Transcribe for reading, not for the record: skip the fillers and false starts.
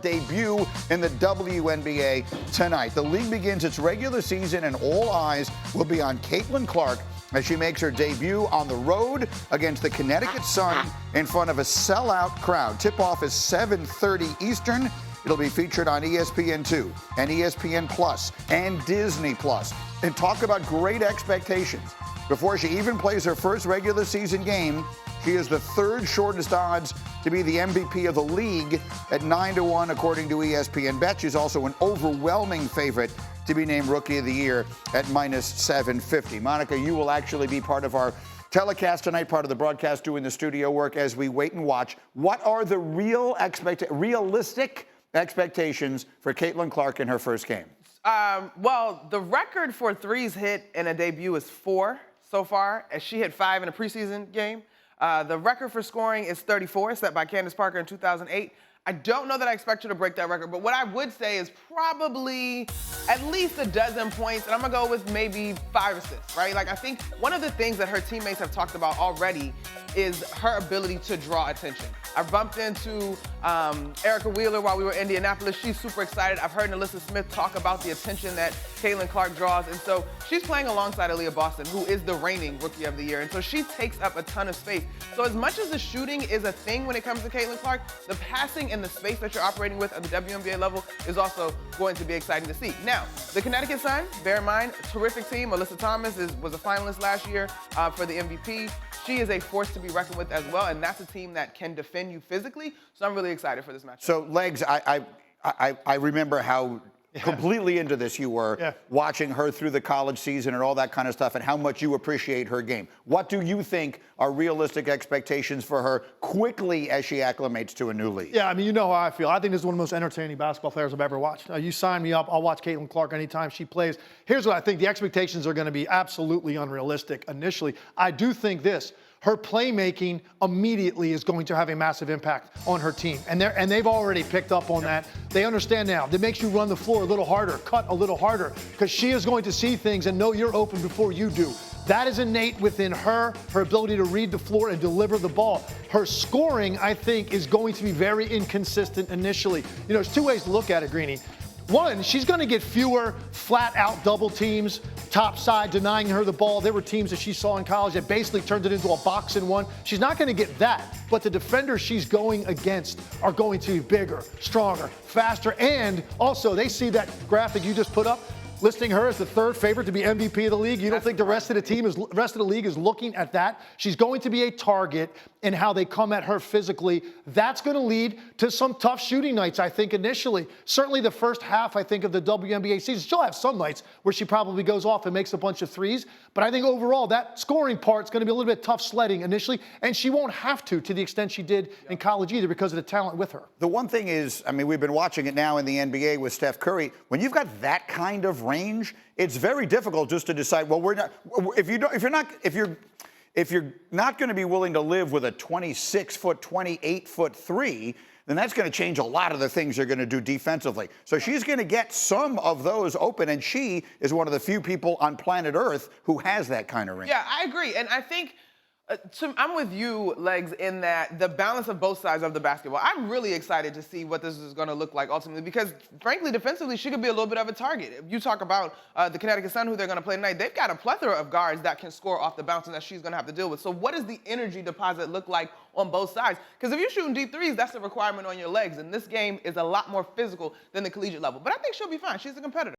debut in the WNBA tonight. The league begins its regular season, and all eyes will be on Caitlin Clark as she makes her debut on the road against the Connecticut Sun in front of a sellout crowd. Tip-off is 7:30 Eastern. It'll be featured on ESPN2 and ESPN Plus and Disney Plus. And talk about great expectations. Before she even plays her first regular season game, she is the third shortest odds to be the MVP of the league at 9-1, according to ESPN Bet. She's also an overwhelming favorite to be named Rookie of the Year at -750. Monica, you will actually be part of our telecast tonight, part of the broadcast, doing the studio work as we wait and watch. What are the realistic expectations for Caitlin Clark in her first game? Well, the record for threes hit in a debut is 4 so far, as she hit 5 in a preseason game. The record for scoring is 34, set by Candace Parker in 2008. I don't know that I expect her to break that record, but what I would say is probably at least a dozen points, and I'm gonna go with maybe 5 assists, right? Like, I think one of the things that her teammates have talked about already is her ability to draw attention. I bumped into Erica Wheeler while we were in Indianapolis. She's super excited. I've heard Alyssa Smith talk about the attention that Caitlin Clark draws, and so she's playing alongside Aaliyah Boston, who is the reigning Rookie of the Year, and so she takes up a ton of space. So as much as the shooting is a thing when it comes to Caitlin Clark, the passing and the space that you're operating with at the WNBA level is also going to be exciting to see. Now, the Connecticut Sun, bear in mind, terrific team. Alyssa Thomas was a finalist last year for the MVP. She is a force to be reckoned with as well, and that's a team that can defend you physically. So I'm really excited for this match. So, Legs, I remember how completely into this you were, watching her through the college season and all that kind of stuff, and how much you appreciate her game. What do you think are realistic expectations for her quickly as she acclimates to a new league? Yeah, I mean, you know how I feel. I think this is one of the most entertaining basketball players I've ever watched. You sign me up, I'll watch Caitlin Clark anytime she plays. Here's what I think. The expectations are going to be absolutely unrealistic initially. I do think this. Her playmaking immediately is going to have a massive impact on her team. And they've already picked up on that. They understand now. That makes you run the floor a little harder, cut a little harder, because she is going to see things and know you're open before you do. That is innate within her ability to read the floor and deliver the ball. Her scoring, I think, is going to be very inconsistent initially. You know, there's 2 ways to look at it, Greeny. One, she's going to get fewer flat-out double teams, top side, denying her the ball. There were teams that she saw in college that basically turned it into a box and one. She's not going to get that, but the defenders she's going against are going to be bigger, stronger, faster, and also they see that graphic you just put up, listing her as the 3rd favorite to be MVP of the league. You don't think the rest of the league is looking at that? She's going to be a target in how they come at her physically. That's going to lead to some tough shooting nights, I think, initially. Certainly the first half, I think, of the WNBA season. She'll have some nights where she probably goes off and makes a bunch of threes, but I think overall that scoring part's going to be a little bit tough sledding initially, and she won't have to the extent she did in college either because of the talent with her. The one thing is, I mean, we've been watching it now in the NBA with Steph Curry. When you've got that kind of range, it's very difficult just to decide, well, if you're not going to be willing to live with a 26-foot, 28-foot 3, then that's going to change a lot of the things you're going to do defensively. So she's going to get some of those open, and she is one of the few people on planet Earth who has that kind of range. Yeah, I agree, and I think I'm with you, Legs, in that the balance of both sides of the basketball. I'm really excited to see what this is going to look like ultimately because, frankly, defensively, she could be a little bit of a target. If you talk about the Connecticut Sun, who they're going to play tonight, they've got a plethora of guards that can score off the bounce and that she's going to have to deal with. So what does the energy deposit look like on both sides? Because if you're shooting deep threes, that's a requirement on your legs, and this game is a lot more physical than the collegiate level. But I think she'll be fine. She's a competitor.